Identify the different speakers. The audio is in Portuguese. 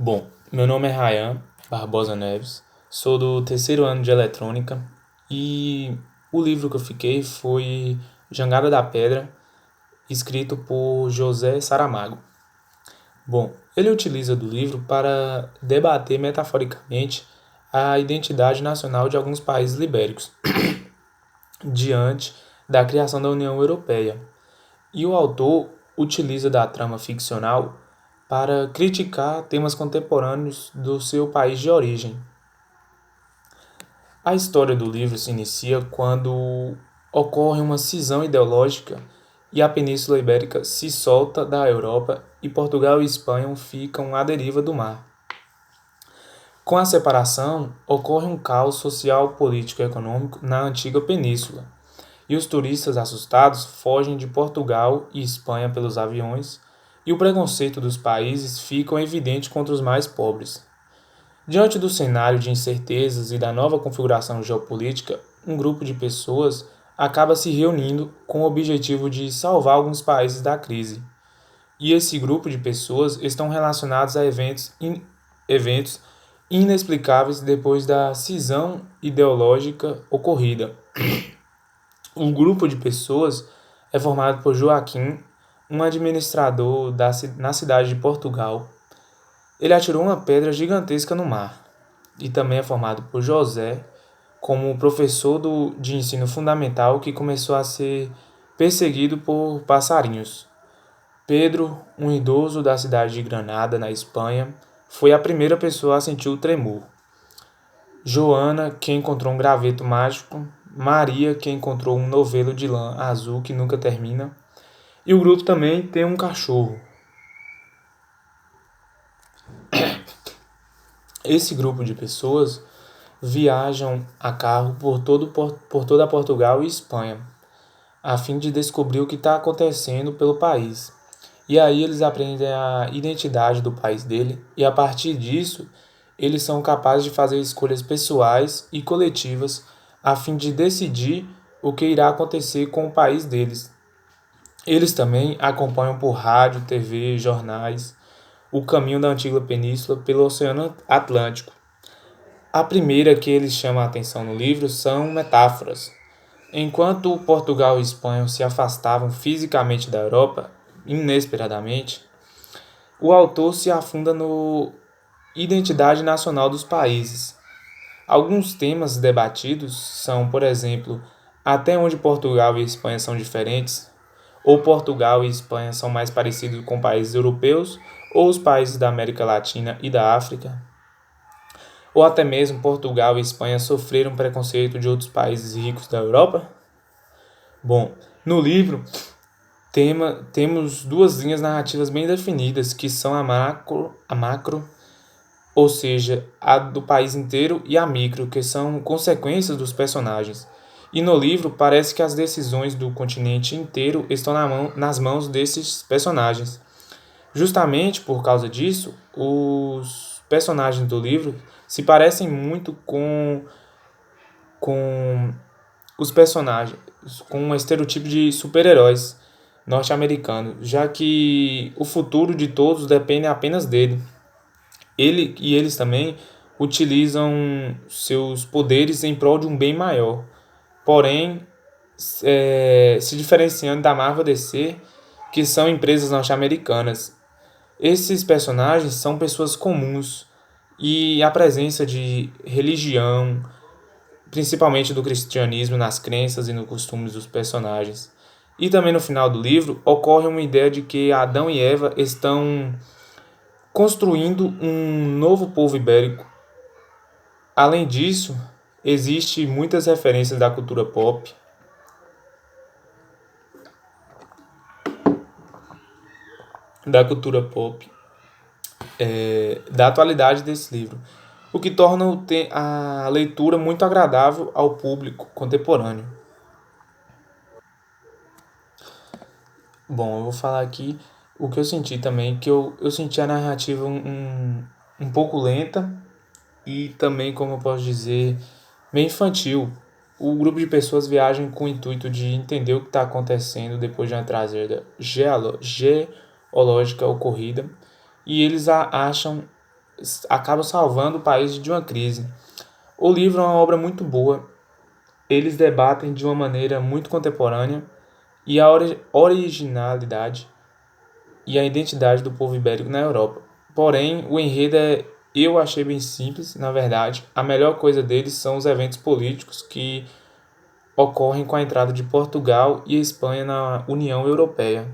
Speaker 1: Bom, meu nome é Rayan Barbosa Neves, sou do terceiro ano de eletrônica e o livro que eu fiquei foi Jangada da Pedra, escrito por José Saramago. Bom, ele utiliza do livro para debater metaforicamente a identidade nacional de alguns países ibéricos diante da criação da União Europeia. E o autor utiliza da trama ficcional para criticar temas contemporâneos do seu país de origem. A história do livro se inicia quando ocorre uma cisão ideológica e a Península Ibérica se solta da Europa e Portugal e Espanha ficam à deriva do mar. Com a separação, ocorre um caos social, político e econômico na antiga península, e os turistas assustados fogem de Portugal e Espanha pelos aviões, e o preconceito dos países fica evidente contra os mais pobres. Diante do cenário de incertezas e da nova configuração geopolítica, um grupo de pessoas acaba se reunindo com o objetivo de salvar alguns países da crise. E esse grupo de pessoas estão relacionados a eventos inexplicáveis depois da cisão ideológica ocorrida. O grupo de pessoas é formado por Joaquim, um administrador na cidade de Portugal. Ele atirou uma pedra gigantesca no mar. E também é formado por José, como professor de ensino fundamental que começou a ser perseguido por passarinhos. Pedro, um idoso da cidade de Granada, na Espanha, foi a primeira pessoa a sentir o tremor. Joana, que encontrou um graveto mágico. Maria, que encontrou um novelo de lã azul que nunca termina. E o grupo também tem um cachorro. Esse grupo de pessoas viajam a carro por toda Portugal e Espanha, a fim de descobrir o que está acontecendo pelo país. E aí eles aprendem a identidade do país dele, e a partir disso, eles são capazes de fazer escolhas pessoais e coletivas a fim de decidir o que irá acontecer com o país deles. Eles também acompanham por rádio, TV, jornais o caminho da antiga península pelo Oceano Atlântico. A primeira que eles chamam a atenção no livro são metáforas. Enquanto Portugal e Espanha se afastavam fisicamente da Europa, inesperadamente, o autor se afunda no identidade nacional dos países. Alguns temas debatidos são, por exemplo, até onde Portugal e Espanha são diferentes, ou Portugal e Espanha são mais parecidos com países europeus, ou os países da América Latina e da África, ou até mesmo Portugal e Espanha sofreram preconceito de outros países ricos da Europa? Bom, no livro temos duas linhas narrativas bem definidas, que são a macro, ou seja, a do país inteiro, e a micro, que são consequências dos personagens. E no livro parece que as decisões do continente inteiro estão nas mãos desses personagens. Justamente por causa disso, os personagens do livro se parecem muito com os personagens, com um estereotipo de super-heróis norte-americanos, já que o futuro de todos depende apenas dele. Eles também utilizam seus poderes em prol de um bem maior, porém se diferenciando da Marvel DC, que são empresas norte-americanas. Esses personagens são pessoas comuns e a presença de religião, principalmente do cristianismo, nas crenças e nos costumes dos personagens. E também no final do livro ocorre uma ideia de que Adão e Eva estão construindo um novo povo ibérico. Além disso, existe muitas referências da cultura pop, da atualidade desse livro, o que torna a leitura muito agradável ao público contemporâneo. Bom, eu vou falar aqui o que eu senti também, que eu senti a narrativa um pouco lenta e também, como eu posso dizer, meio infantil. O grupo de pessoas viaja com o intuito de entender o que está acontecendo depois de uma tragédia geológica ocorrida, e eles acham acabam salvando o país de uma crise. O livro é uma obra muito boa. Eles debatem de uma maneira muito contemporânea e a originalidade e a identidade do povo ibérico na Europa. Porém, o enredo eu achei bem simples, na verdade. A melhor coisa deles são os eventos políticos que ocorrem com a entrada de Portugal e Espanha na União Europeia.